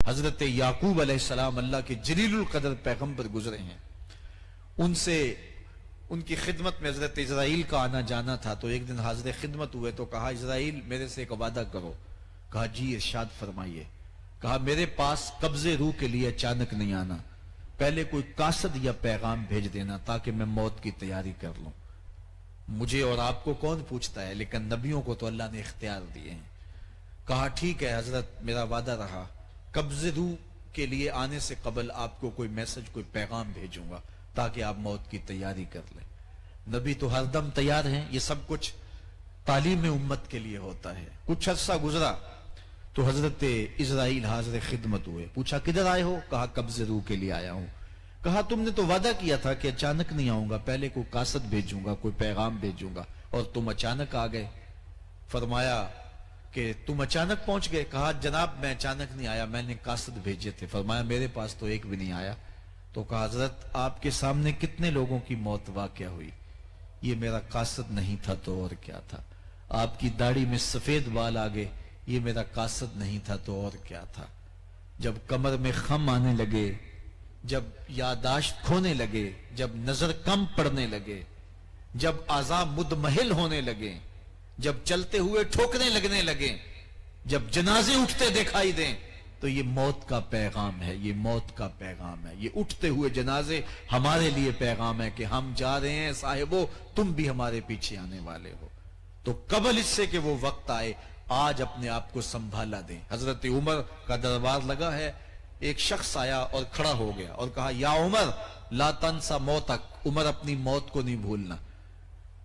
حضرت یعقوب علیہ السلام اللہ کے جلیل القدر پیغمبر گزرے ہیں، ان سے ان کی خدمت میں حضرت اسرائیل کا آنا جانا تھا، تو ایک دن حاضر خدمت ہوئے تو کہا اسرائیل میرے سے ایک وعدہ کرو. کہا جی ارشاد فرمائیے. کہا میرے پاس قبض روح کے لیے اچانک نہیں آنا، پہلے کوئی قاصد یا پیغام بھیج دینا تاکہ میں موت کی تیاری کر لوں. مجھے اور آپ کو کون پوچھتا ہے، لیکن نبیوں کو تو اللہ نے اختیار دیے ہیں. کہا ٹھیک ہے حضرت، میرا وعدہ رہا، قبض روح کے لیے آنے سے قبل آپ کو کوئی میسج، کوئی پیغام بھیجوں گا تاکہ آپ موت کی تیاری کر لیں. نبی تو ہر دم تیار ہیں، یہ سب کچھ تعلیم امت کے لیے ہوتا ہے. کچھ عرصہ گزرا تو حضرت اسرائیل حاضر خدمت ہوئے. پوچھا کدھر آئے ہو؟ کہا قبض روح کے لیے آیا ہوں. کہا تم نے تو وعدہ کیا تھا کہ اچانک نہیں آؤں گا، پہلے کوئی قاصد بھیجوں گا، کوئی پیغام بھیجوں گا، اور تم اچانک آ گئے. فرمایا کہ تم اچانک پہنچ گئے. کہا جناب میں اچانک نہیں آیا، میں نے قاصد بھیجے تھے. فرمایا میرے پاس تو ایک بھی نہیں آیا. تو کہا حضرت آپ کے سامنے کتنے لوگوں کی موت واقع ہوئی، یہ میرا قاصد نہیں تھا تو اور کیا تھا. آپ کی داڑھی میں سفید بال آ گئے، یہ میرا قاصد نہیں تھا تو اور کیا تھا. جب کمر میں خم آنے لگے، جب یادداشت کھونے لگے، جب نظر کم پڑنے لگے، جب اعضاء مدمحل ہونے لگے، جب چلتے ہوئے ٹھوکریں لگنے لگے، جب جنازے اٹھتے دکھائی دیں، تو یہ موت کا پیغام ہے، یہ موت کا پیغام ہے. یہ اٹھتے ہوئے جنازے ہمارے لیے پیغام ہے کہ ہم جا رہے ہیں صاحبو، تم بھی ہمارے پیچھے آنے والے ہو. تو قبل اس سے کہ وہ وقت آئے، آج اپنے آپ کو سنبھالا دیں. حضرت عمر کا دربار لگا ہے، ایک شخص آیا اور کھڑا ہو گیا اور کہا یا عمر لا تنسا موتک، عمر اپنی موت کو نہیں بھولنا.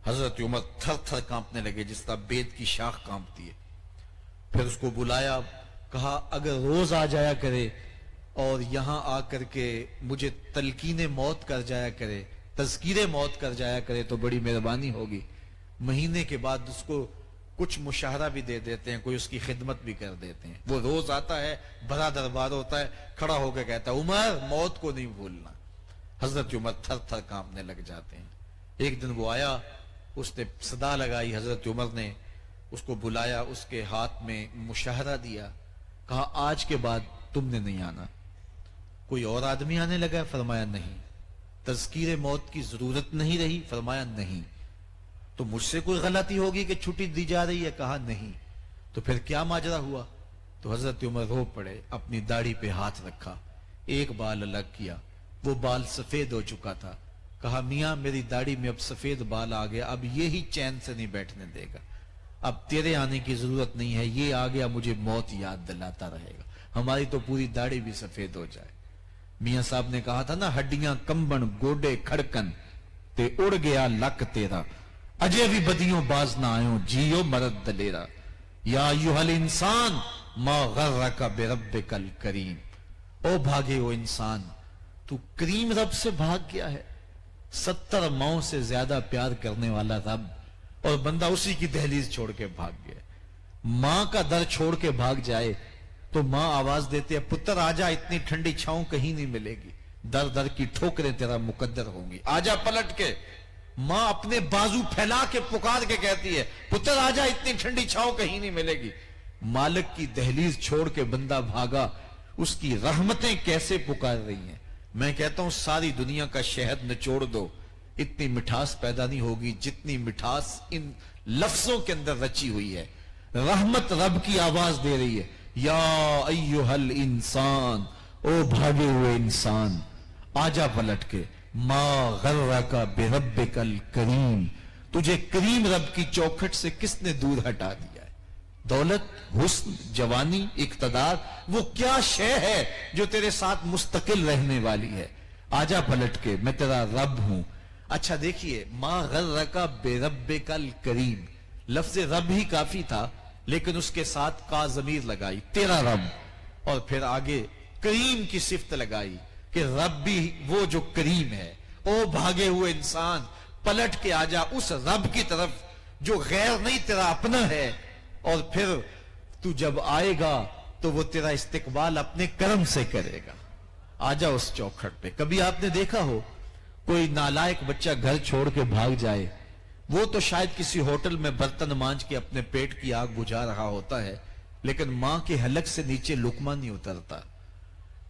حضرت عمر تھر تھر کانپنے لگے جس طرح بید کی شاخ کانپتی ہے. پھر اس کو بلایا، کہا اگر روز آ جایا کرے اور یہاں آ کر کے مجھے تلقین موت کر جایا کرے، تذکیر موت کر جایا کرے تو بڑی مہربانی ہوگی. مہینے کے بعد اس کو کچھ مشاہرہ بھی دے دیتے ہیں، کوئی اس کی خدمت بھی کر دیتے ہیں. وہ روز آتا ہے، بڑا دربار ہوتا ہے، کھڑا ہو کے کہتا ہے عمر موت کو نہیں بھولنا. حضرت عمر تھر تھر کانپنے لگ جاتے ہیں. ایک دن وہ آیا، اس نے صدا لگائی، حضرت عمر نے اس کو بلایا، اس کے ہاتھ میں مشاہرہ دیا، کہا آج کے بعد تم نے نہیں آنا. کوئی اور آدمی آنے لگا؟ فرمایا نہیں. تذکیر موت کی ضرورت نہیں رہی؟ فرمایا نہیں. تو مجھ سے کوئی غلطی ہوگی کہ چھٹی دی جا رہی ہے؟ کہا نہیں. تو پھر کیا ماجرا ہوا؟ تو حضرت عمر رو پڑے، اپنی داڑھی پہ ہاتھ رکھا، ایک بال الگ کیا، وہ بال سفید ہو چکا تھا. کہا میاں میری داڑھی میں اب سفید بال آ گیا، اب یہی چین سے نہیں بیٹھنے دے گا، اب تیرے آنے کی ضرورت نہیں ہے، یہ آ گیا مجھے موت یاد دلاتا رہے گا، ہماری تو پوری داڑھی بھی سفید ہو جائے. میاں صاحب نے کہا تھا نا ہڈیاں کمبن گوڈے کھڑکن تے اڑ گیا لک تیرا، اجے بھی بدیوں باز نہ آئیوں جیو مرد دلیرا. یا ایوہ الانسان ما غرک بربک الکریم، او بھاگے او انسان، تو کریم رب سے بھاگ گیا ہے. 70 ماؤں سے زیادہ پیار کرنے والا رب، اور بندہ اسی کی دہلیز چھوڑ کے بھاگ گیا. ماں کا در چھوڑ کے بھاگ جائے تو ماں آواز دیتے ہے پتر آجا، اتنی ٹھنڈی چھاؤں کہیں نہیں ملے گی، در در کی ٹھوکریں تیرا مقدر ہوں گی، آجا پلٹ کے. ماں اپنے بازو پھیلا کے پکار کے کہتی ہے پتر آجا، اتنی ٹھنڈی چھاؤں کہیں نہیں ملے گی. مالک کی دہلیز چھوڑ کے بندہ بھاگا، اس کی رحمتیں کیسے پکار رہی ہیں. میں کہتا ہوں ساری دنیا کا شہد نچوڑ دو، اتنی مٹھاس پیدا نہیں ہوگی جتنی مٹھاس ان لفظوں کے اندر رچی ہوئی ہے. رحمت رب کی آواز دے رہی ہے، یا ایوہ الانسان، او بھاگے ہوئے انسان، آجا پلٹ کے. ما غرک بربک الکریم، تجھے کریم رب کی چوکھٹ سے کس نے دور ہٹا دیا ہے. دولت، حسن، جوانی، اقتدار، وہ کیا شے ہے جو تیرے ساتھ مستقل رہنے والی ہے. آجا پلٹ کے، میں تیرا رب ہوں. اچھا دیکھیے، ما غرک بربک الکریم، لفظ رب ہی کافی تھا لیکن اس کے ساتھ کا ضمیر لگائی، تیرا رب، اور پھر آگے کریم کی صفت لگائی کہ رب بھی وہ جو کریم ہے. او بھاگے ہوئے انسان، پلٹ کے آجا اس رب کی طرف جو غیر نہیں تیرا اپنا ہے، اور پھر تو جب آئے گا تو وہ تیرا استقبال اپنے کرم سے کرے گا. آجا اس چوکھٹ پہ. کبھی آپ نے دیکھا ہو کوئی نالائق بچہ گھر چھوڑ کے بھاگ جائے، وہ تو شاید کسی ہوٹل میں برتن مانج کے اپنے پیٹ کی آگ بجھا رہا ہوتا ہے، لیکن ماں کے حلق سے نیچے لقمہ نہیں اترتا.